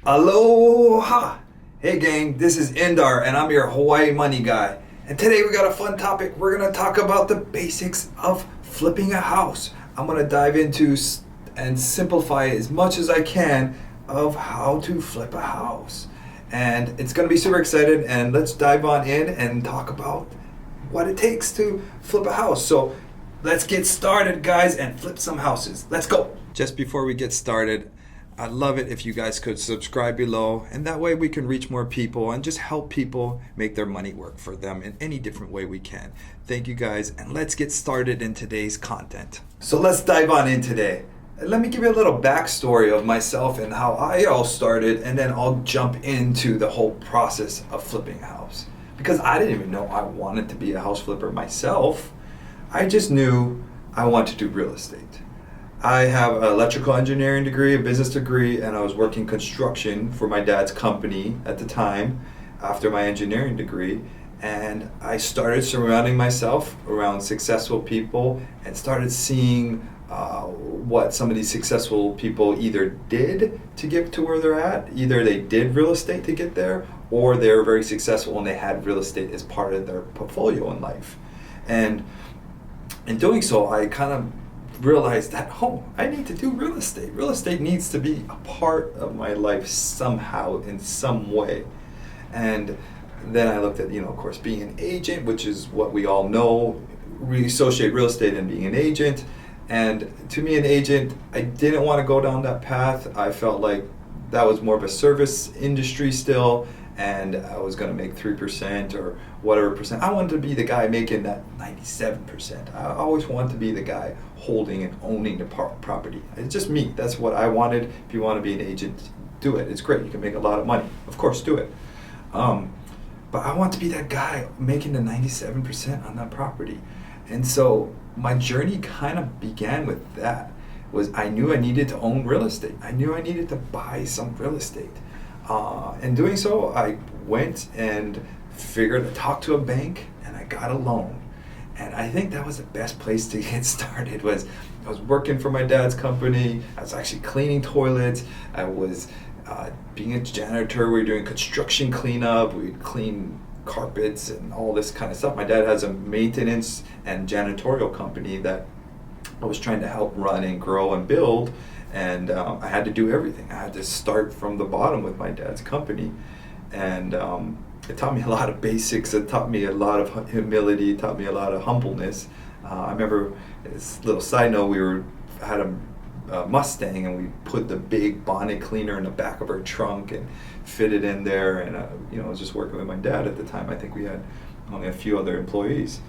Aloha! Hey gang, this is Indar and I'm your Hawaii money guy. And today we got a fun topic. We're going to talk about the basics of flipping a house. I'm going to dive into and simplify as much as I can of how to flip a house. And it's going to be super excited, and let's dive on in and talk about what it takes to flip a house. So let's get started, guys, and flip some houses. Let's go. Just before we get started, I'd love it if you guys could subscribe below, and that way we can reach more people and just help people make their money work for them in any different way we can. Thank you guys, and let's get started in today's content. So let's dive on in today. Let me give you a little backstory of myself and how I all started, and then I'll jump into the whole process of flipping a house. Because I didn't even know I wanted to be a house flipper myself. I just knew I wanted to do real estate. I have an electrical engineering degree, a business degree, and I was working construction for my dad's company at the time after my engineering degree. And I started surrounding myself around successful people and started seeing what some of these successful people either did to get to where they're at. Either they did real estate to get there, or they were very successful and they had real estate as part of their portfolio in life. And in doing so, I kind of realized that, I need to do real estate. Real estate needs to be a part of my life somehow, in some way. And then I looked at, of course, being an agent, which is what we all know. We associate real estate and being an agent. And to me, an agent, I didn't want to go down that path. I felt like that was more of a service industry still, and I was going to make 3% or whatever percent. I wanted to be the guy making that 97%. I always wanted to be the guy holding and owning the property. It's just me. That's what I wanted. If you want to be an agent, do it. It's great. You can make a lot of money. Of course, do it. But I want to be that guy making the 97% on that property. And so my journey kind of began with that. I knew I needed to own real estate. I knew I needed to buy some real estate. In doing so, I went and talked to a bank, and I got a loan. And I think that was the best place to get started. I was working for my dad's company. I was actually cleaning toilets. I was being a janitor. We were doing construction cleanup. We'd clean carpets and all this kind of stuff. My dad has a maintenance and janitorial company that I was trying to help run and grow and build. And I had to do everything. I had to start from the bottom with my dad's company. And it taught me a lot of basics. It taught me a lot of humility. It taught me a lot of humbleness. I remember, this little side note, had a Mustang, and we put the big bonnet cleaner in the back of our trunk and fit it in there. And I was just working with my dad at the time. I think we had only a few other employees.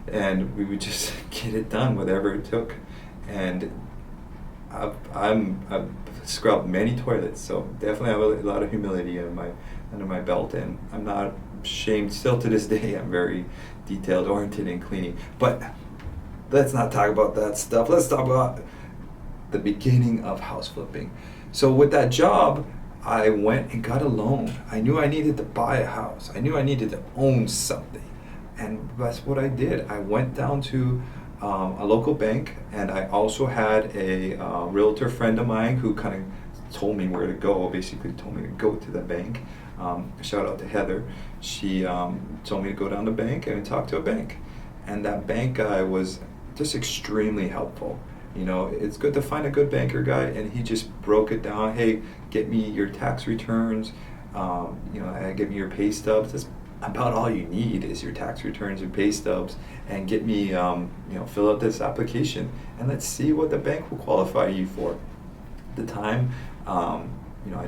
And we would just get it done, whatever it took. And I've scrubbed many toilets, so definitely have a lot of humility under my belt, and I'm not ashamed. Still to this day, I'm very detailed oriented in cleaning. But let's not talk about that stuff. Let's talk about the beginning of house flipping. So with that job, I went and got a loan. I knew I needed to buy a house. I knew I needed to own something, and that's what I did. I went down to a local bank, and I also had a realtor friend of mine who kind of told me where to go. Basically told me to go to the bank. Shout out to Heather. She told me to go down the bank and talk to a bank, and that bank guy was just extremely helpful. It's good to find a good banker guy, and he just broke it down. Hey, get me your tax returns, get me your pay stubs. That's about all you need is your tax returns and pay stubs, and get me, fill out this application, and let's see what the bank will qualify you for. At the time, I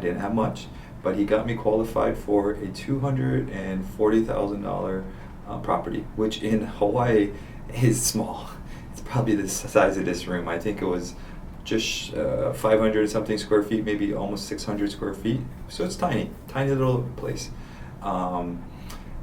didn't have much, but he got me qualified for a $240,000 property, which in Hawaii is small. It's probably the size of this room. I think it was just 500 something square feet, maybe almost 600 square feet. So it's tiny little place.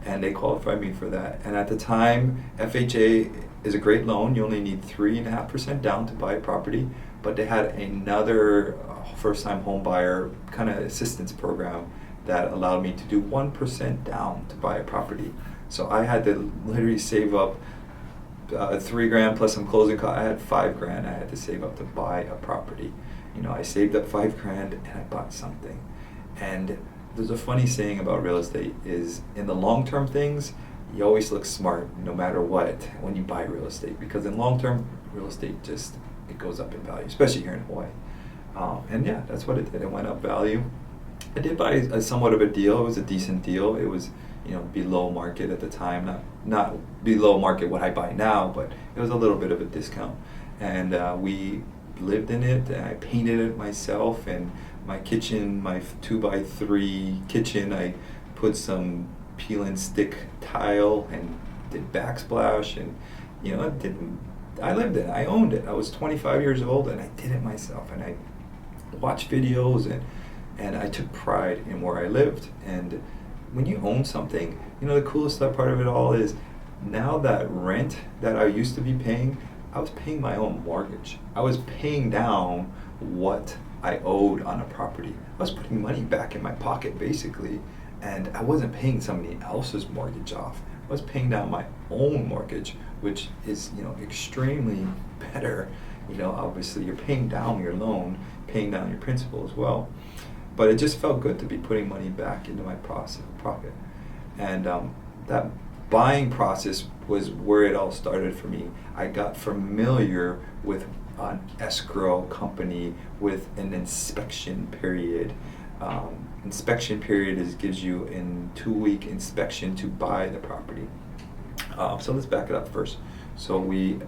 And they qualified me for that. And at the time, FHA is a great loan. You only need 3.5% down to buy a property, but they had another first-time home buyer kind of assistance program that allowed me to do 1% down to buy a property. So I had to literally save up $3,000 plus some closing costs. I had $5,000 I had to save up to buy a property. I saved up $5,000 and I bought something. And there's a funny saying about real estate is in the long-term things, you always look smart no matter what when you buy real estate, because in long-term real estate just it goes up in value, especially here in Hawaii. And yeah, that's what it did. It went up value. I did buy a somewhat of a deal. It was a decent deal. It was, below market at the time. Not below market what I buy now, but it was a little bit of a discount. And we lived in it, and I painted it myself. And my kitchen, my 2x3 kitchen, I put some peel and stick tile and did backsplash, and I lived it. I owned it. I was 25 years old, and I did it myself. And I watched videos, and I took pride in where I lived. And when you own something, the coolest part of it all is now that rent that I used to be paying, I was paying my own mortgage. I was paying down what I owed on a property. I was putting money back in my pocket, basically, and I wasn't paying somebody else's mortgage off. I was paying down my own mortgage, which is, extremely better. Obviously you're paying down your loan, paying down your principal as well. But it just felt good to be putting money back into my pocket. And that buying process was where it all started for me. I got familiar with an escrow company with an inspection period. Inspection period gives you a 2-week inspection to buy the property. So let's back it up first. So we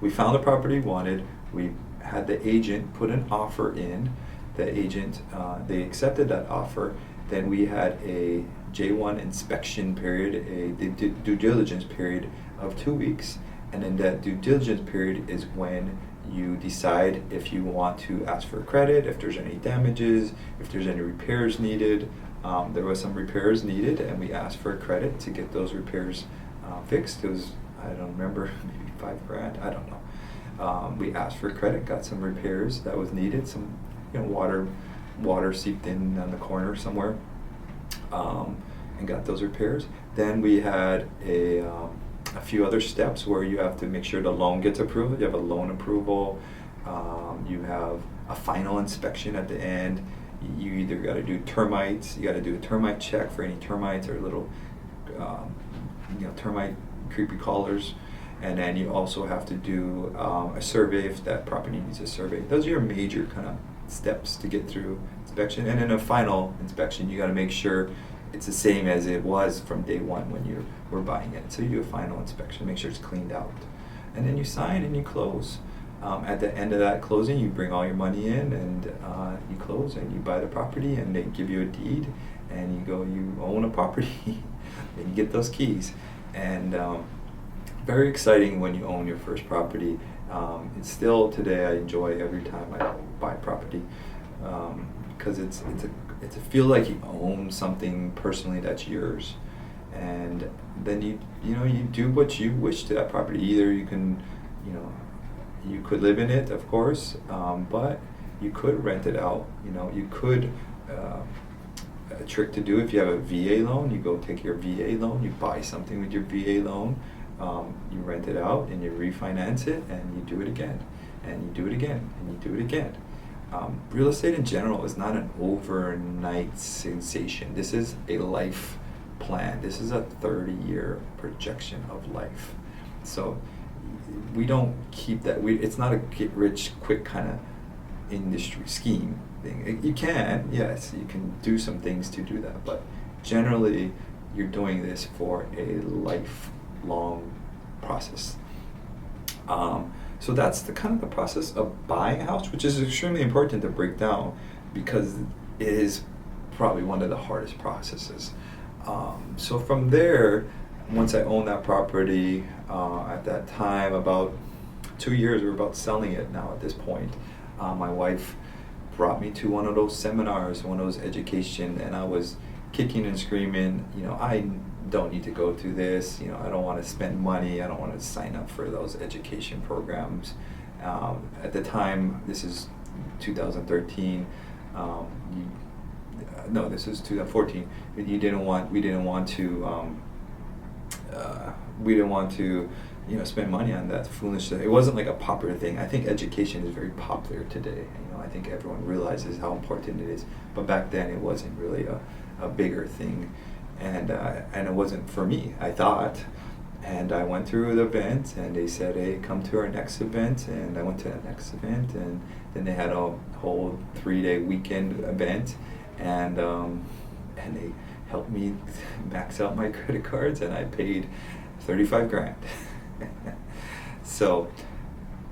found the property we wanted. We had the agent put an offer in. The agent, they accepted that offer. Then we had a J1 inspection period, a due diligence period of 2 weeks. And then that due diligence period is when you decide if you want to ask for credit, if there's any damages, if there's any repairs needed. There was some repairs needed, and we asked for credit to get those repairs fixed. It was, I don't remember, maybe $5,000, I don't know. We asked for credit, got some repairs that was needed, some water seeped in on the corner somewhere, and got those repairs. Then we had a few other steps where you have to make sure the loan gets approved. You have a loan approval. You have a final inspection at the end. You either got to do termites. You got to do a termite check for any termites or little, termite creepy crawlers. And then you also have to do a survey if that property needs a survey. Those are your major kind of steps to get through inspection. And in a final inspection, you got to make sure it's the same as it was from day one when you were buying it. So you do a final inspection, make sure it's cleaned out. And then you sign and you close. At the end of that closing, you bring all your money in and you close and you buy the property, and they give you a deed, and you own a property and you get those keys. And very exciting when you own your first property. It's still today I enjoy every time I buy property, because it's a feel like you own something personally that's yours. And then you do what you wish to that property. Either you can, you could live in it, of course, but you could rent it out. You could, a trick to do if you have a VA loan, you go take your VA loan, you buy something with your VA loan, you rent it out and you refinance it, and you do it again, and you do it again, and you do it again. Real estate in general is not an overnight sensation. This is a life plan. This is a 30-year projection of life. So we don't keep that. It's not a get-rich-quick kind of industry scheme thing. You can, yes, you can do some things to do that, but generally you're doing this for a lifelong process. So that's the kind of the process of buying a house, which is extremely important to break down because it is probably one of the hardest processes. So from there, once I owned that property, at that time, about 2 years, we were about selling it now at this point. My wife brought me to one of those seminars, one of those education, and I was kicking and screaming, I don't need to go to this, I don't want to spend money, I don't want to sign up for those education programs. At the time, this is 2013, no, this is 2014. We didn't want to spend money on that foolish thing. It wasn't like a popular thing. I think education is very popular today. I think everyone realizes how important it is. But back then, it wasn't really a bigger thing, and it wasn't for me, I thought. And I went through the event, and they said, "Hey, come to our next event." And I went to the next event, and then they had a whole 3-day weekend event, and they helped me max out my credit cards, and I paid $35,000. So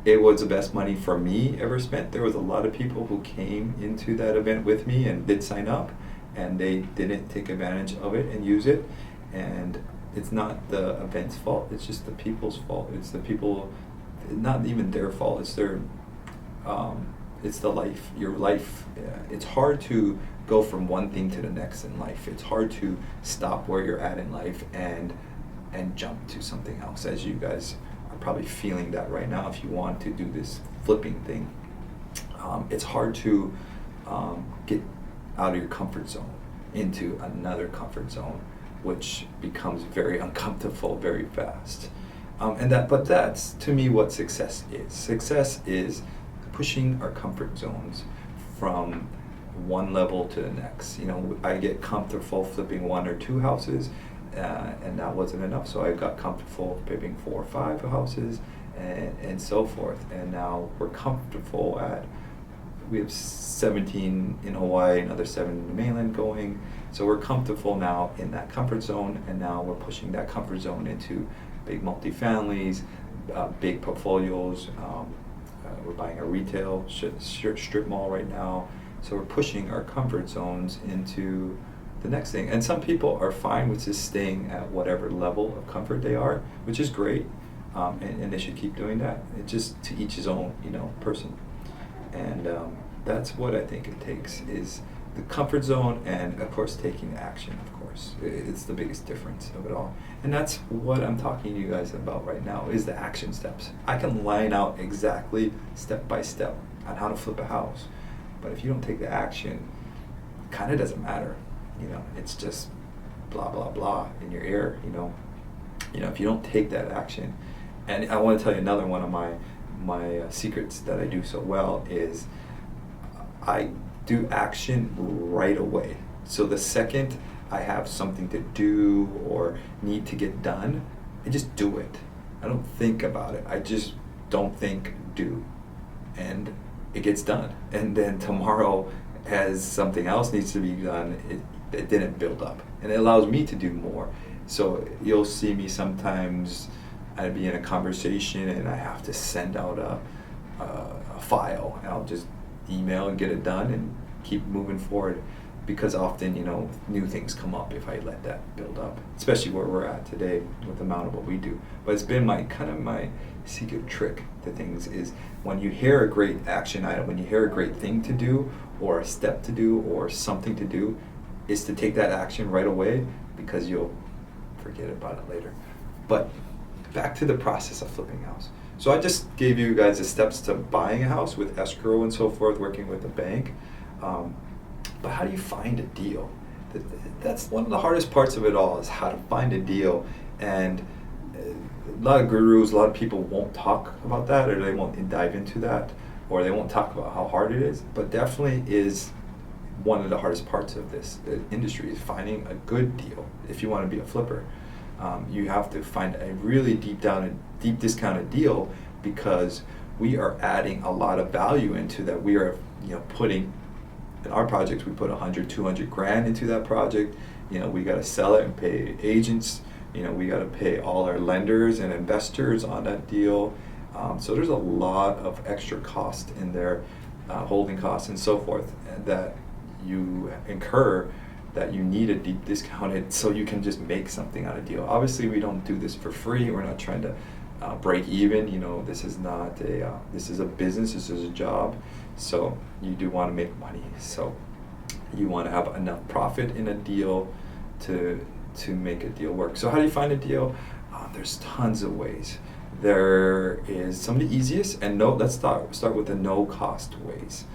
it was the best money for me ever spent. There was a lot of people who came into that event with me and did sign up, and they didn't take advantage of it and use it. And it's not the event's fault, it's just the people's fault. It's the people, not even their fault, it's their it's the life, your life. It's hard to go from one thing to the next in life. It's hard to stop where you're at in life and jump to something else, as you guys are probably feeling that right now. If you want to do this flipping thing, it's hard to get out of your comfort zone into another comfort zone, which becomes very uncomfortable very fast. But that's, to me, what success is. Success is pushing our comfort zones from one level to the next. I get comfortable flipping 1 or 2 houses, and that wasn't enough. So I got comfortable flipping 4 or 5 houses, and so forth. And now we're comfortable we have 17 in Hawaii, another 7 in the mainland going. So we're comfortable now in that comfort zone, and now we're pushing that comfort zone into big multifamilies, big portfolios. We're buying a retail strip mall right now. So we're pushing our comfort zones into the next thing. And some people are fine with just staying at whatever level of comfort they are, which is great. And they should keep doing that. It's just to each his own, person. And that's what I think it takes, is the comfort zone, and of course taking action. Of course, it's the biggest difference of it all. And that's what I'm talking to you guys about right now, is the action steps. I can line out exactly step by step on how to flip a house, but if you don't take the action, it kind of doesn't matter. It's just blah blah blah in your ear. If you don't take that action. And I want to tell you another one of my secrets that I do so well is I do action right away. So the second I have something to do or need to get done, I just do it. I don't think about it. I just don't think, do. And it gets done. And then tomorrow, as something else needs to be done, it didn't build up. And it allows me to do more. So you'll see me sometimes, I'd be in a conversation and I have to send out a file, and I'll just email and get it done and keep moving forward, because often new things come up if I let that build up, especially where we're at today with the amount of what we do. But it's been my secret trick to things is, when you hear a great action item, when you hear a great thing to do or a step to do or something to do, is to take that action right away, because you'll forget about it later. But back to the process of flipping a house. So I just gave you guys the steps to buying a house with escrow and so forth, working with the bank. But how do you find a deal? That's one of the hardest parts of it all, is how to find a deal. And a lot of gurus, a lot of people won't talk about that, or they won't dive into that, or they won't talk about how hard it is. But definitely is one of the hardest parts of this industry, is finding a good deal if you want to be a flipper. You have to find a really deep discounted deal, because we are adding a lot of value into that. We are, putting, in our projects, we put 100, 200 grand into that project. We got to sell it and pay agents. We got to pay all our lenders and investors on that deal. So there's a lot of extra cost in there, holding costs and so forth, that you incur, that you need a deep discounted so you can just make something out of deal. Obviously, we don't do this for free. We're not trying to break even. This is not this is a business. This is a job. So you do want to make money. So you want to have enough profit in a deal to make a deal work. So how do you find a deal? There's tons of ways. There is some of the easiest, and let's start with the no cost ways.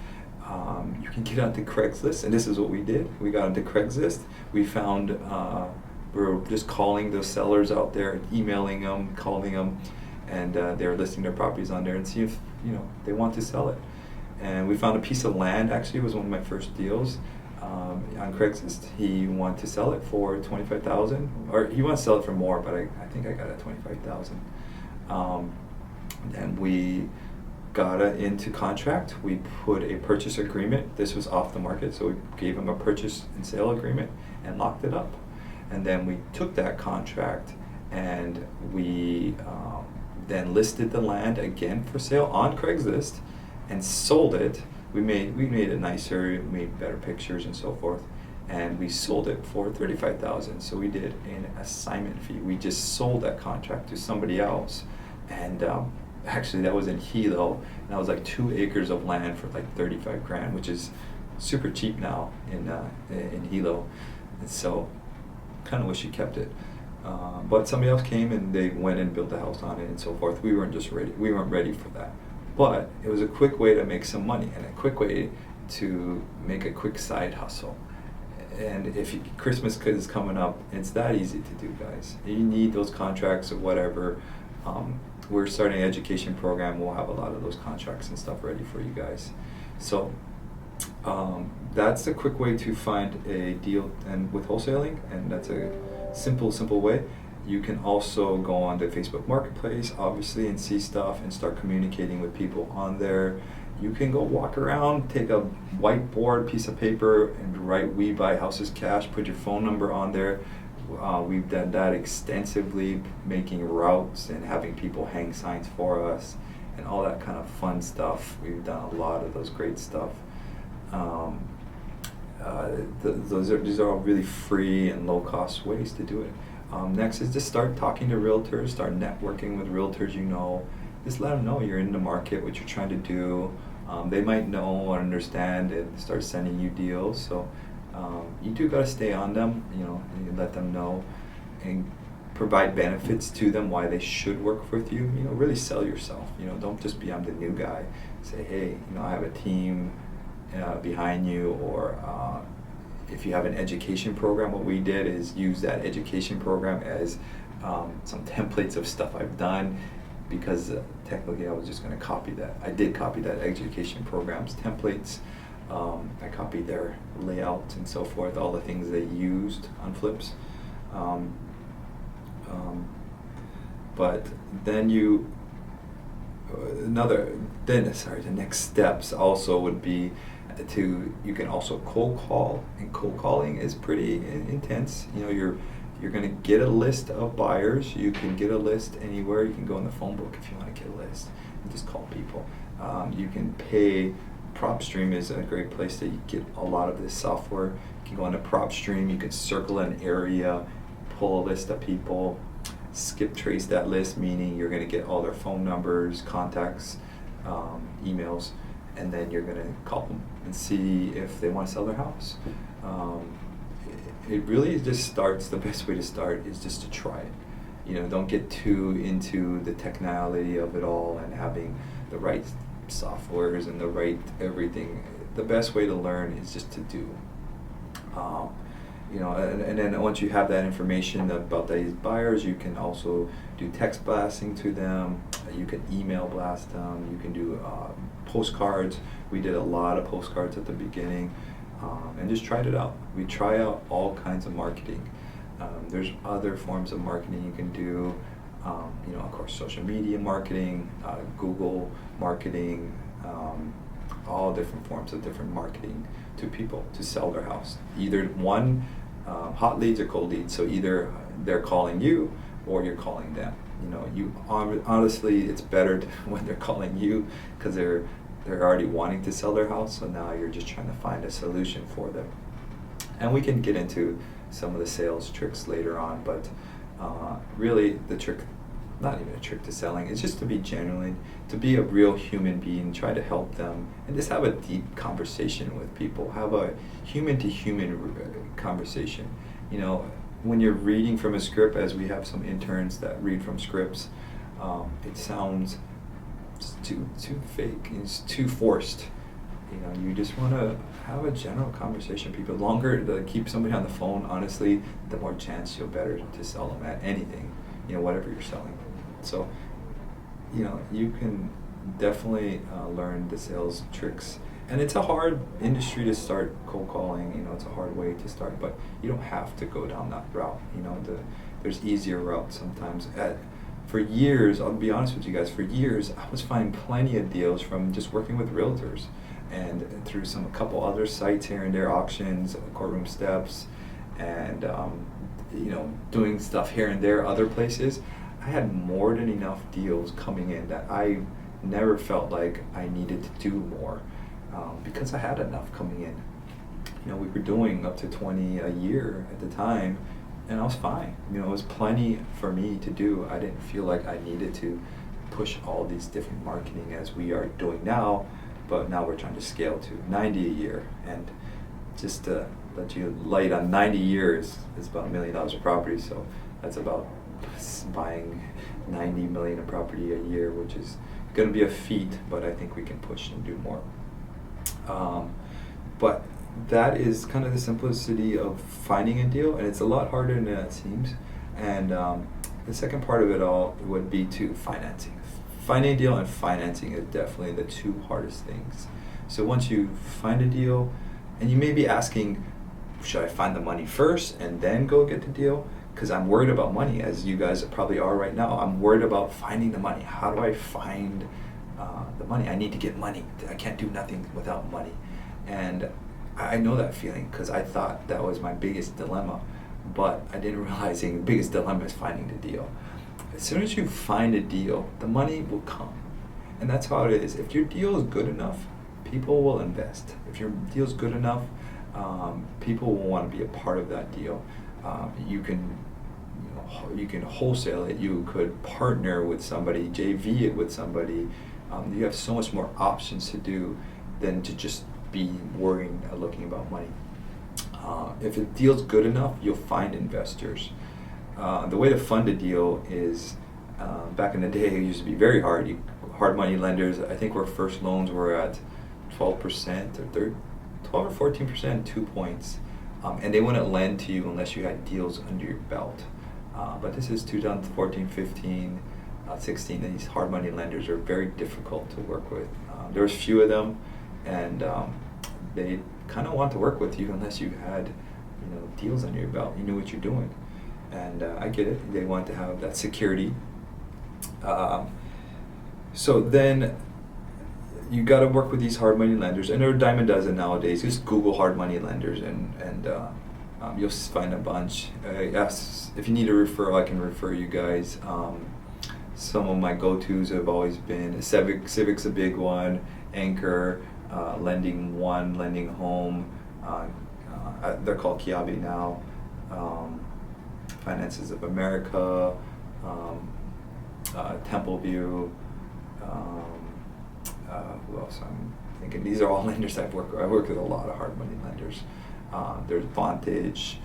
You can get onto Craigslist, and this is what we did. We got onto Craigslist. We found, we were just calling those sellers out there, emailing them, calling them, and they were listing their properties on there and see if they want to sell it. And we found a piece of land. Actually, it was one of my first deals on Craigslist. He wanted to sell it for $25,000, or he wanted to sell it for more, but I think I got it at $25,000. And we got it into contract. We put a purchase agreement. This was off the market, so we gave him a purchase and sale agreement and locked it up. And then we took that contract and we then listed the land again for sale on Craigslist and sold it. We made it nicer, we made better pictures and so forth, and we sold it for $35,000. So we did an assignment fee. We just sold that contract to somebody else, and actually that was in Hilo, and that was like 2 acres of land for like 35 grand, which is super cheap now in Hilo. And so kind of wish you kept it. But somebody else came and they went and built a house on it and so forth. We weren't ready for that. But it was a quick way to make some money and a quick way to make a quick side hustle. And if Christmas is coming up, it's that easy to do, guys. You need those contracts or whatever. We're starting an education program. We'll have a lot of those contracts and stuff ready for you guys. So that's a quick way to find a deal and with wholesaling, and that's a simple way. You can also go on the Facebook Marketplace, obviously, and see stuff and start communicating with people on there. You can go walk around, take a whiteboard, piece of paper, and write "We Buy Houses Cash," put your phone number on there. We've done that extensively, making routes and having people hang signs for us and all that kind of fun stuff. We've done a lot of those great stuff. These are all really free and low-cost ways to do it. Next is just start talking to realtors, start networking with realtors you know. Just let them know you're in the market, what you're trying to do. They might know or understand and start sending you deals. So you do got to stay on them, and you let them know and provide benefits to them why they should work with you. Really sell yourself. Don't just be I'm the new guy. Say, hey, I have a team behind you, or if you have an education program, what we did is use that education program as some templates of stuff I've done, because technically I was just going to copy that. I did copy that education program's templates. I copied their layout and so forth, all the things they used on flips. But then the next steps also would be you can also cold call, and cold calling is pretty intense. You're going to get a list of buyers. You can get a list anywhere. You can go in the phone book if you want to get a list and just call people. You can pay. PropStream is a great place to get a lot of this software. You can go on to PropStream. You can circle an area, pull a list of people, skip trace that list, meaning you're going to get all their phone numbers, contacts, emails, and then you're going to call them and see if they want to sell their house. It really just starts, the best way to start is just to try it. Don't get too into the technicality of it all and having the right softwares and the right everything. The best way to learn is just to do. And then once you have that information about these buyers, you can also do text blasting to them. You can email blast them. You can do postcards. We did a lot of postcards at the beginning, and just tried it out. We try out all kinds of marketing. There's other forms of marketing you can do. Of course, social media marketing, Google marketing, all different forms of different marketing to people to sell their house. Either one, hot leads or cold leads. So either they're calling you or you're calling them. Honestly, it's better when they're calling you, because they're already wanting to sell their house. So now you're just trying to find a solution for them. And we can get into some of the sales tricks later on, but really the trick, not even a trick to selling, is just to be genuine, to be a real human being, try to help them, and just have a deep conversation with people. Have a human-to-human conversation. When you're reading from a script, as we have some interns that read from scripts, it sounds too fake. It's too forced. You just want to have a general conversation. People, longer to keep somebody on the phone, honestly, the more chance you'll better to sell them at anything, whatever you're selling. So you can definitely learn the sales tricks. And it's a hard industry to start cold calling. It's a hard way to start, but you don't have to go down that route. There's easier routes sometimes. For years, I'll be honest with you guys, for years I was finding plenty of deals from just working with realtors, and through a couple other sites here and there, auctions, courtroom steps, and doing stuff here and there, other places. I had more than enough deals coming in that I never felt like I needed to do more, because I had enough coming in. We were doing up to 20 a year at the time, and I was fine. It was plenty for me to do. I didn't feel like I needed to push all these different marketing as we are doing now, but now we're trying to scale to 90 a year. And just to let you light on 90 years is about $1 million of property, so that's about buying 90 million of property a year, which is going to be a feat, but I think we can push and do more. But that is kind of the simplicity of finding a deal, and it's a lot harder than it seems. And the second part of it all would be to financing. Finding a deal and financing is definitely the two hardest things. So once you find a deal, and you may be asking, should I find the money first and then go get the deal? Because I'm worried about money, as you guys probably are right now. I'm worried about finding the money. How do I find the money? I need to get money. I can't do nothing without money. And I know that feeling, because I thought that was my biggest dilemma, but I didn't realize the biggest dilemma is finding the deal. As soon as you find a deal, the money will come. And that's how it is. If your deal is good enough, people will invest. If your deal is good enough, people will want to be a part of that deal. You can wholesale it. You could partner with somebody, JV it with somebody. You have so much more options to do than to just be worrying, looking about money. If a deal's good enough, you'll find investors. The way to fund a deal is, back in the day, it used to be very hard. Hard money lenders, I think our first loans were at 12% or 12 or 14%, 2 points. And they wouldn't lend to you unless you had deals under your belt. But this is 2014, 15, 16. These hard money lenders are very difficult to work with. There's few of them, and they kind of want to work with you unless you had deals under your belt. You knew what you're doing. And I get it. They want to have that security. So then you got to work with these hard money lenders, and there are a dime a dozen nowadays. Just Google hard money lenders, and you'll find a bunch. Yes, if you need a referral, I can refer you guys. Some of my go-tos have always been Civic's a big one, Anchor, Lending One, Lending Home. They're called Kiabi now. Finances of America, Templeview. Who else I'm thinking? These are all lenders I've worked with. I work with a lot of hard money lenders. There's Vantage.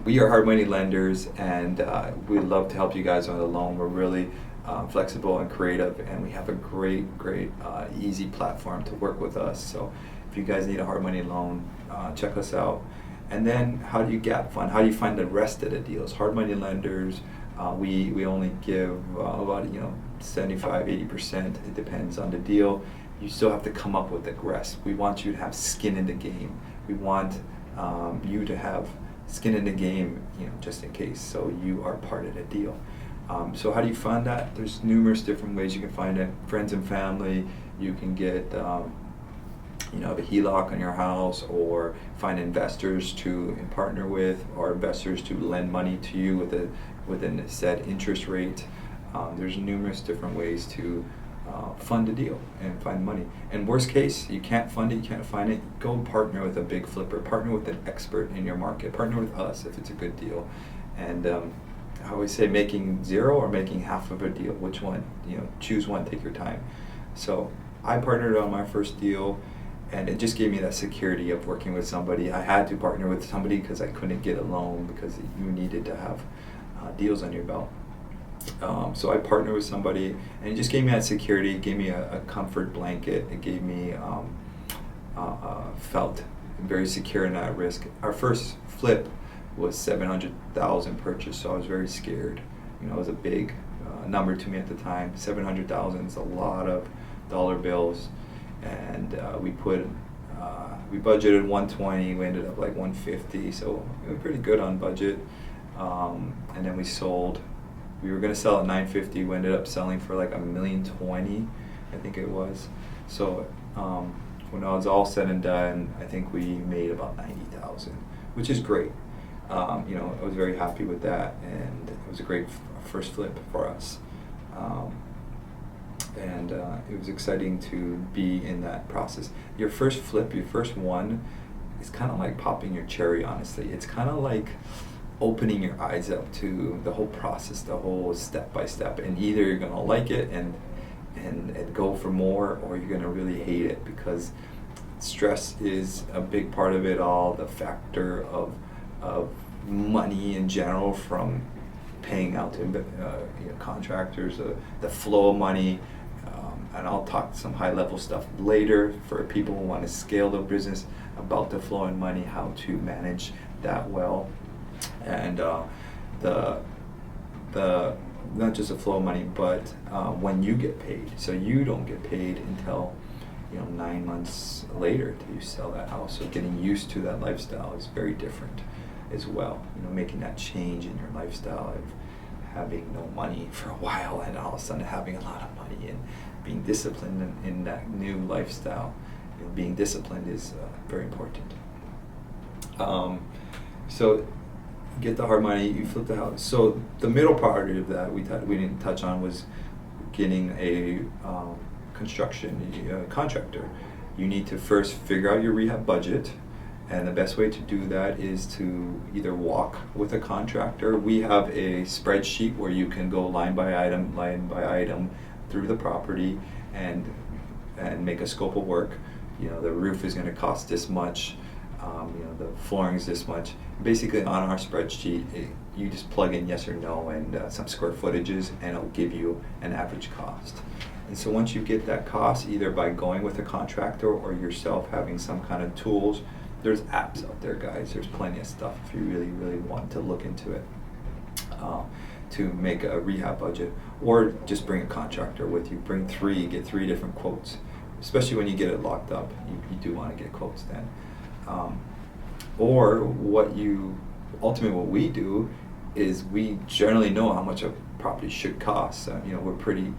We are hard money lenders, and we love to help you guys on the loan. We're really flexible and creative, and we have a great, easy platform to work with us. So if you guys need a hard money loan, check us out. And then how do you gap fund? How do you find the rest of the deals? Hard money lenders, we only give about 75-80%. It depends on the deal. You still have to come up with the rest. We want you to have skin in the game. We want you to have skin in the game, just in case, so you are part of the deal. So how do you find that? There's numerous different ways you can find it. Friends and family. You can get a HELOC on your house, or find investors to partner with, or investors to lend money to you with a set interest rate. There's numerous different ways to fund a deal and find money. And worst case, you can't fund it, you can't find it, go partner with a big flipper, partner with an expert in your market, partner with us if it's a good deal. And I always say, making zero or making half of a deal, which one? Choose one, take your time. So I partnered on my first deal, and it just gave me that security of working with somebody. I had to partner with somebody because I couldn't get a loan, because you needed to have deals on your belt. So I partnered with somebody, and it just gave me that security. It gave me a comfort blanket. It gave me felt very secure and not at risk. Our first flip was $700,000 purchase, so I was very scared. It was a big number to me at the time. 700,000 is a lot of dollar bills, and we budgeted 120. We ended up like 150, so we were pretty good on budget. And then we sold. We were gonna sell at 950. We ended up selling for like $1,020,000, I think it was. So when I was all said and done, I think we made about 90,000, which is great. I was very happy with that, and it was a great first flip for us. And it was exciting to be in that process. Your first flip, your first one, is kind of like popping your cherry, honestly. It's kind of like opening your eyes up to the whole process, the whole step by step, and either you're going to like it and go for more, or you're going to really hate it, because stress is a big part of it all. The factor of money in general, from paying out to contractors, the flow of money, and I'll talk some high level stuff later for people who want to scale their business about the flow in money, how to manage that well, and the not just the flow of money, but when you get paid. So you don't get paid until 9 months later till you sell that house. So getting used to that lifestyle is very different as well. Making that change in your lifestyle of having no money for a while and all of a sudden having a lot of money, and being disciplined in that new lifestyle. Being disciplined is very important. So get the hard money, you flip the house. So the middle part of that we didn't touch on was getting a construction contractor. You need to first figure out your rehab budget, and the best way to do that is to either walk with a contractor. We have a spreadsheet where you can go line by item through the property and make a scope of work. The roof is going to cost this much. The flooring is this much. Basically, on our spreadsheet, you just plug in yes or no and some square footages, and it'll give you an average cost. And so once you get that cost, either by going with a contractor or yourself having some kind of tools, there's apps out there, guys. There's plenty of stuff if you really, really want to look into it, to make a rehab budget, or just bring a contractor with you. Bring three, get 3 different quotes. Especially when you get it locked up, you do want to get quotes then. Or what we do is we generally know how much a property should cost. We're pretty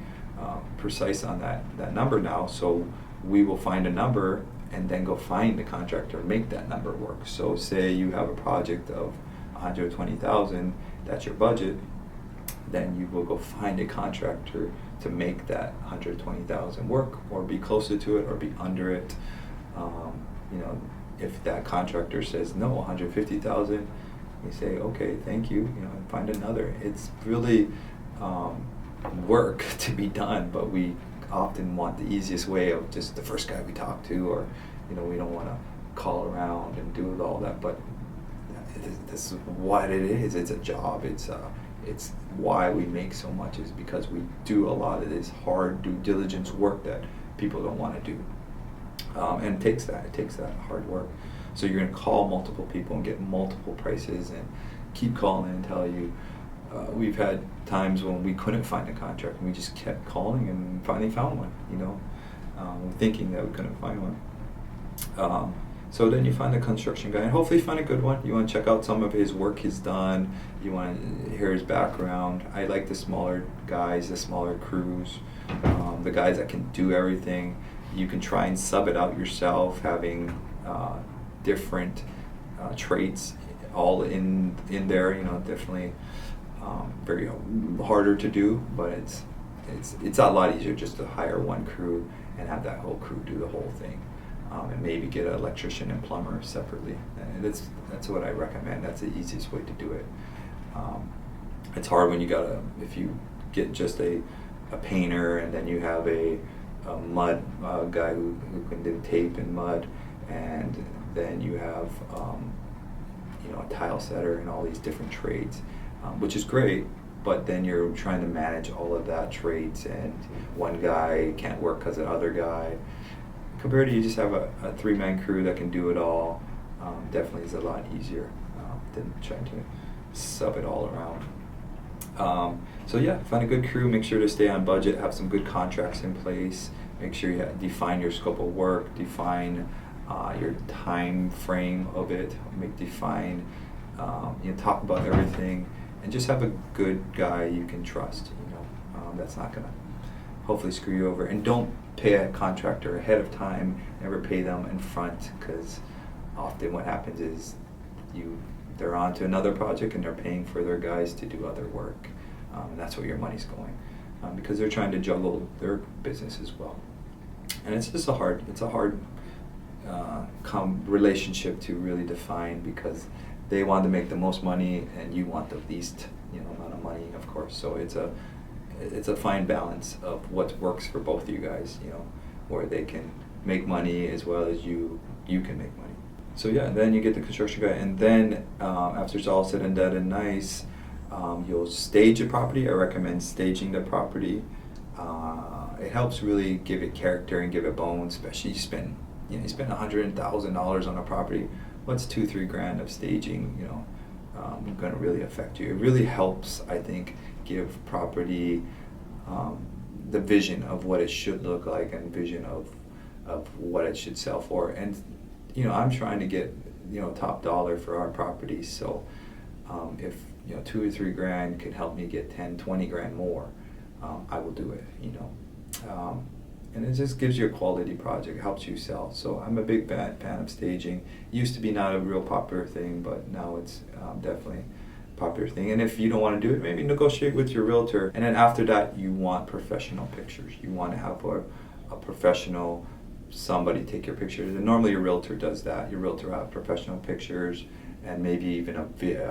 precise on that number now, so we will find a number and then go find the contractor and make that number work. So say you have a project of 120,000, that's your budget, then you will go find a contractor to make that 120,000 work, or be closer to it, or be under it. If that contractor says no, 150,000, you say okay, thank you, and find another. It's really work to be done, but we often want the easiest way of just the first guy we talk to, or we don't want to call around and do all that. But this is what it is. It's a job. It's why we make so much, is because we do a lot of this hard due diligence work that people don't want to do, and it takes that hard work. So you're going to call multiple people and get multiple prices, and keep calling until you. We've had times when we couldn't find a contract, and we just kept calling and finally found one. Thinking that we couldn't find one. So then you find a construction guy, and hopefully you find a good one. You want to check out some of his work he's done. You want to hear his background. I like the smaller guys, the smaller crews, the guys that can do everything. You can try and sub it out yourself, having different traits all in there. Definitely very harder to do, but it's a lot easier just to hire one crew and have that whole crew do the whole thing. And maybe get an electrician and plumber separately. And that's what I recommend. That's the easiest way to do it. It's hard when if you get just a painter, and then you have a mud guy who can do tape and mud, and then you have a tile setter and all these different trades, which is great. But then you're trying to manage all of that trades, and one guy can't work because of the other guy. Compared to you just have a 3-man crew that can do it all, definitely is a lot easier than trying to sub it all around. So yeah, find a good crew, make sure to stay on budget, have some good contracts in place, make sure you define your scope of work, define your time frame of it, define, talk about everything, and just have a good guy you can trust, that's not gonna hopefully screw you over. And don't pay a contractor ahead of time, never pay them in front, because often what happens is they're on to another project and they're paying for their guys to do other work. And that's where your money's going, because they're trying to juggle their business as well. And it's just a hard relationship to really define, because they want to make the most money and you want the least amount of money, of course. So it's a fine balance of what works for both of you guys, where they can make money as well as you can make money. So yeah, then you get the construction guy, and then after it's all said and done and nice, you'll stage a property. I recommend staging the property. It helps really give it character and give it bones, especially you spend $100,000 on a property. What's $2-3 grand of staging, going to really affect you? It really helps, I think, give property the vision of what it should look like and vision of what it should sell for. And I'm trying to get top dollar for our properties, so if $2 or $3 grand could help me get 10-20 grand more, I will do it. And it just gives you a quality project. It helps you sell. So I'm a big fan of staging. It used to be not a real popular thing, but now it's definitely a popular thing. And if you don't want to do it, maybe negotiate with your realtor. And then after that, you want professional pictures. You want to have a professional somebody take your pictures. And normally your realtor does that. Your realtor will have professional pictures and maybe even a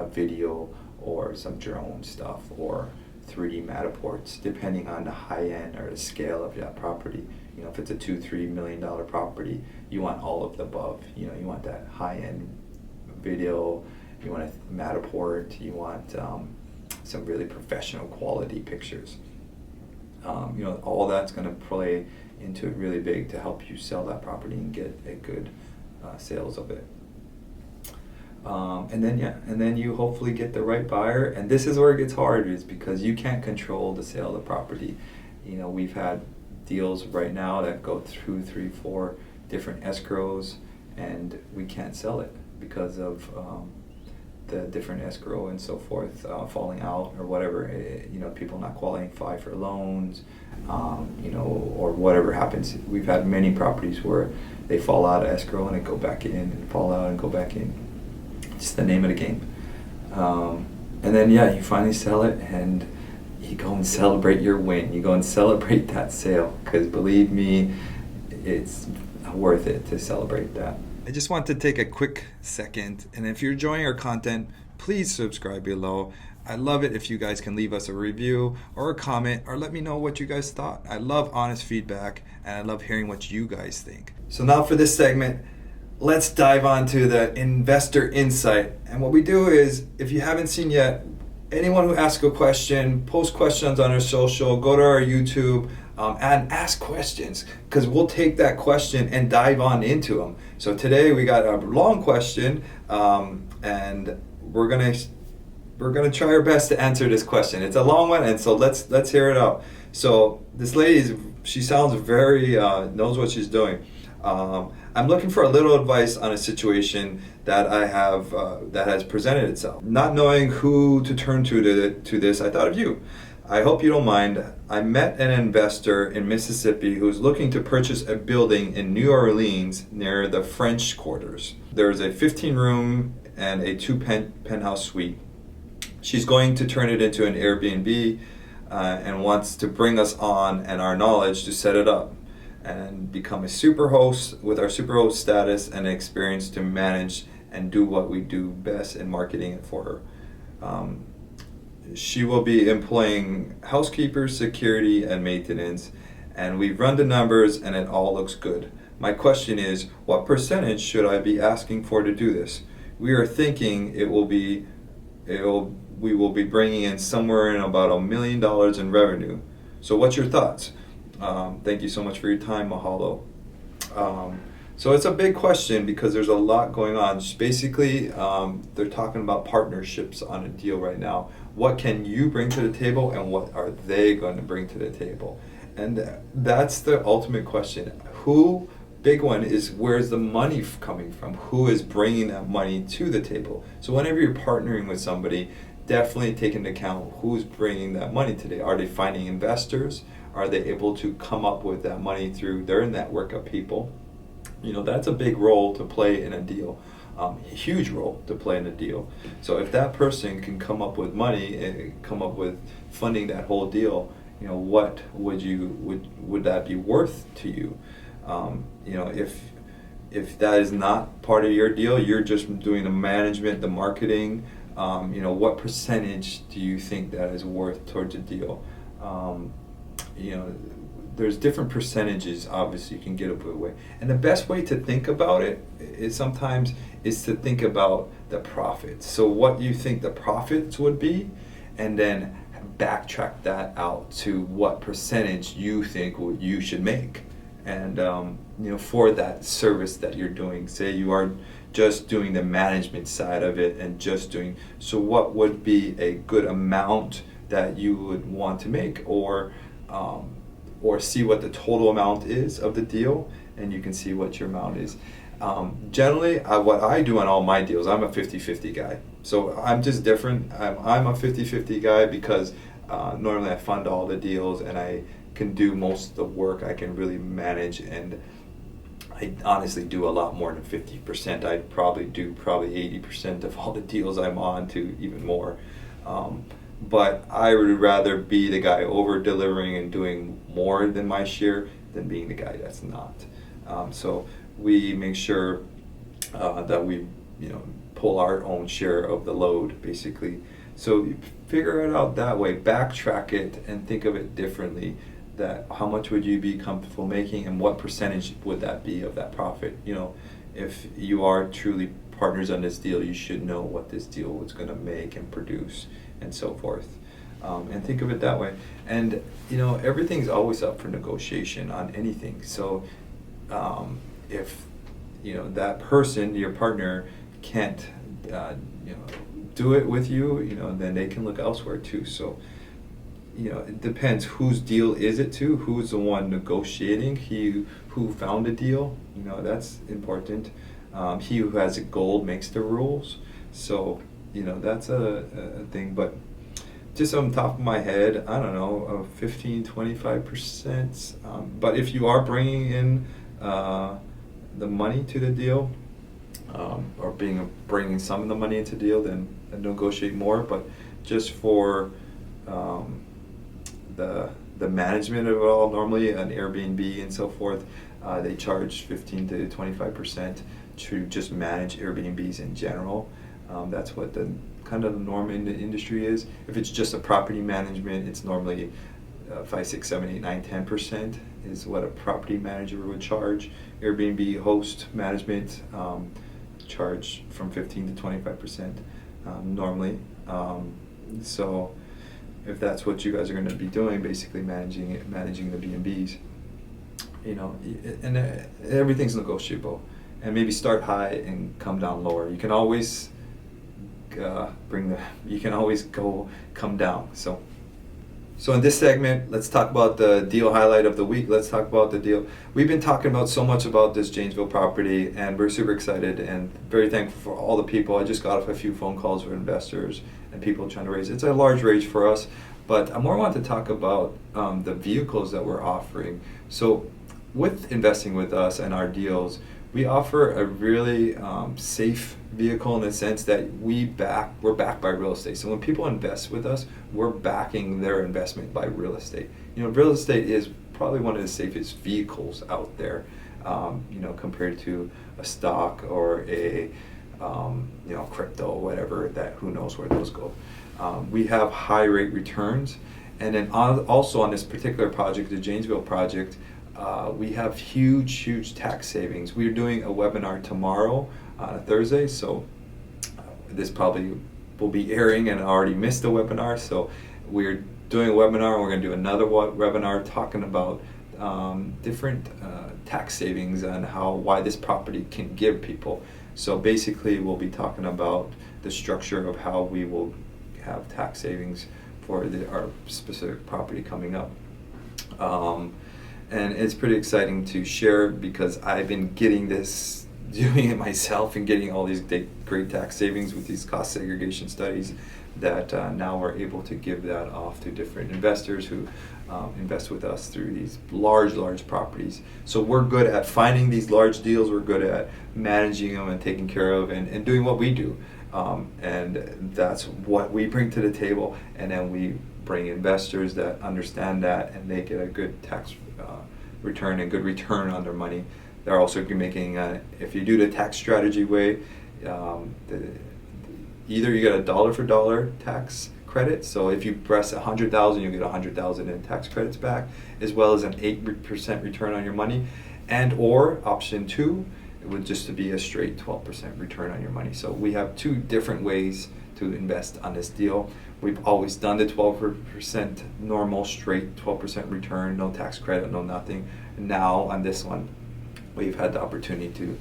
video or some drone stuff or 3D Matterports, depending on the high end or the scale of that property. If it's a $2-3 million property, you want all of the above. You want that high end video, you want a Matterport, you want some really professional quality pictures. All that's going to play into it really big to help you sell that property and get a good sales of it. And then you hopefully get the right buyer. And this is where it gets hard, is because you can't control the sale of the property. We've had deals right now that go through 3-4 different escrows, and we can't sell it because of the different escrow and so forth falling out or whatever. People not qualifying for loans, or whatever happens. We've had many properties where they fall out of escrow and they go back in, and fall out and go back in. It's the name of the game. And then you finally sell it, and you go and celebrate your win. You go and celebrate that sale, because believe me, it's worth it to celebrate that. I just want to take a quick second, and if you're enjoying our content, please subscribe below. I love it if you guys can leave us a review or a comment, or let me know what you guys thought. I love honest feedback, and I love hearing what you guys think. So now for this segment, let's dive on to the investor insight. And what we do is, if you haven't seen yet, anyone who asks a question, post questions on our social, go to our YouTube, and ask questions, because we'll take that question and dive on into them. So today we got a long question, and we're gonna try our best to answer this question. It's a long one, and so let's hear it out. So this lady, she sounds very knows what she's doing. I'm looking for a little advice on a situation that I have that has presented itself. Not knowing who to turn to this, I thought of you. I hope you don't mind. I met an investor in Mississippi who's looking to purchase a building in New Orleans near the French Quarters. There's a 15-room and a 2-penthouse suite. She's going to turn it into an Airbnb and wants to bring us on and our knowledge to set it up and become a super host with our superhost status and experience to manage and do what we do best in marketing it for her. She will be employing housekeepers, security, and maintenance, and we've run the numbers and it all looks good. My question is, what percentage should I be asking for to do this? We are thinking we will be bringing in somewhere in about $1 million in revenue. So what's your thoughts? Thank you so much for your time, mahalo. So it's a big question because there's a lot going on. Just basically, they're talking about partnerships on a deal right now. What can you bring to the table, and what are they going to bring to the table? And that's the ultimate question. Big one is, where's the money coming from? Who is bringing that money to the table? So whenever you're partnering with somebody, definitely take into account who's bringing that money today. Are they finding investors? Are they able to come up with that money through their network of people? That's a big role to play in a deal, a huge role to play in a deal. So if that person can come up with money and come up with funding that whole deal, what would that be worth to you? If that is not part of your deal, you're just doing the management, the marketing. What percentage do you think that is worth towards a deal? There's different percentages, obviously, you can get up with. And the best way to think about it is to think about the profits. So what you think the profits would be, and then backtrack that out to what percentage you think you should make. And for that service that you're doing, say you are just doing the management side of it and so what would be a good amount that you would want to make, or see what the total amount is of the deal, and you can see what your amount is. Generally, what I do on all my deals, I'm a 50-50 guy. So I'm just different. I'm a 50-50 guy because normally I fund all the deals and I can do most of the work. I can really manage, and I honestly do a lot more than 50%. I probably do 80% of all the deals I'm on, to even more. But I would rather be the guy over delivering and doing more than my share than being the guy that's not. So we make sure that we pull our own share of the load, basically. So you figure it out that way, backtrack it, and think of it differently. That how much would you be comfortable making, and what percentage would that be of that profit? If you are truly partners on this deal, you should know what this deal was going to make and produce, and so forth. And think of it that way. And everything's always up for negotiation on anything. So if that person, your partner, can't do it with you, then they can look elsewhere too. So it depends whose deal is it to, who's the one negotiating. He who found a deal, that's important. He who has a goal makes the rules. So that's a thing. But just on top of my head, I don't know, 15-25%. But if you are bringing in the money to the deal, or bringing some of the money into the deal, then negotiate more. But just for the management of it all, normally an Airbnb and so forth, they charge 15-25% to just manage Airbnbs in general. That's what the kind of the norm in the industry is. If it's just a property management, it's normally 5, 6, 7, 8, 9, 10% is what a property manager would charge. Airbnb host management charge from 15-25% normally. So if that's what you guys are going to be doing, basically managing the B&Bs, and everything's negotiable. And maybe start high and come down lower. You can always come down. So in this segment, let's talk about the deal highlight of the week. Let's talk about the deal. We've been talking about so much about this Janesville property, and we're super excited and very thankful for all the people. I just got off a few phone calls with investors and people trying to raise. It's a large raise for us, but I more want to talk about the vehicles that we're offering. So with investing with us and our deals, we offer a really safe vehicle in the sense that we're backed by real estate. So when people invest with us, we're backing their investment by real estate. Real estate is probably one of the safest vehicles out there, compared to a stock or a crypto, whatever, that who knows where those go. We have high rate returns, and then also on this particular project, the Janesville project, we have huge tax savings. We're doing a webinar tomorrow on Thursday, so this probably will be airing and I already missed the webinar. So we're doing a webinar, and we're going to do another webinar talking about different tax savings and why this property can give people. So basically, we'll be talking about the structure of how we will have tax savings for our specific property coming up. And it's pretty exciting to share because I've been doing it myself and getting all these great tax savings with these cost segregation studies that now we're able to give that off to different investors who invest with us through these large properties. So we're good at finding these large deals, we're good at managing them and taking care of and doing what we do. And that's what we bring to the table, and then we bring investors that understand that and they get a good tax return and good return on their money. They're also making, if you do the tax strategy way, either you get a dollar for dollar tax credit, so if you press 100,000, you get 100,000 in tax credits back, as well as an 8% return on your money, and or option 2, it would just be a straight 12% return on your money. So we have 2 different ways to invest on this deal. We've always done the 12% normal straight 12% return, no tax credit, no nothing. Now on this one, we've had the opportunity to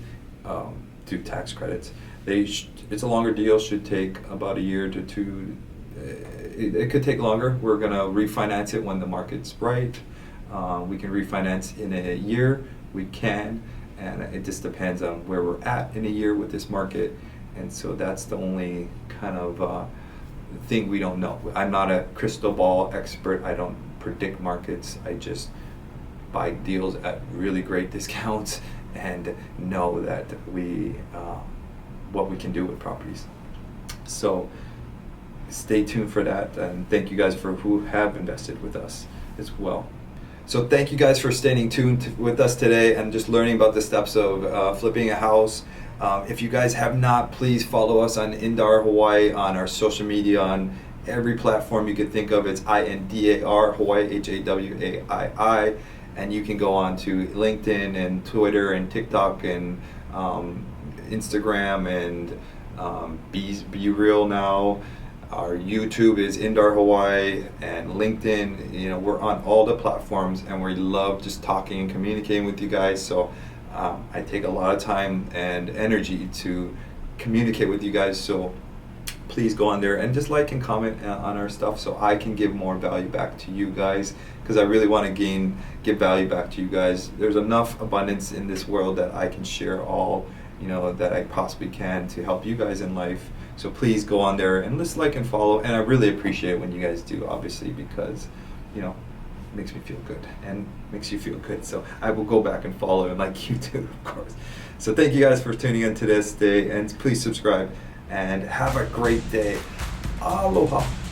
do tax credits. It's a longer deal, should take about a year to 2. It could take longer. We're gonna refinance it when the market's right. We can refinance in a year, we can, and it just depends on where we're at in a year with this market. And so that's the only kind of thing we don't know. I'm not a crystal ball expert. I don't predict markets. I just buy deals at really great discounts and know that what we can do with properties. So stay tuned for that, and thank you guys for who have invested with us as well. So thank you guys for staying tuned with us today and just learning about the steps of flipping a house. If you guys have not, please follow us on Indar Hawaii on our social media on every platform you could think of. It's INDAR Hawaii, HAWAII, and you can go on to LinkedIn and Twitter and TikTok and Instagram and Be Real now. Our YouTube is Indar Hawaii, and LinkedIn. You know, we're on all the platforms, and we love just talking and communicating with you guys. So I take a lot of time and energy to communicate with you guys. So please go on there and just like and comment on our stuff so I can give more value back to you guys, because I really want to give value back to you guys. There's enough abundance in this world that I can share all, that I possibly can to help you guys in life. So please go on there and just like and follow, and I really appreciate it when you guys do, obviously, because it makes me feel good and makes you feel good. So I will go back and follow and like you too, of course. So thank you guys for tuning in to this day, and please subscribe and have a great day. Aloha.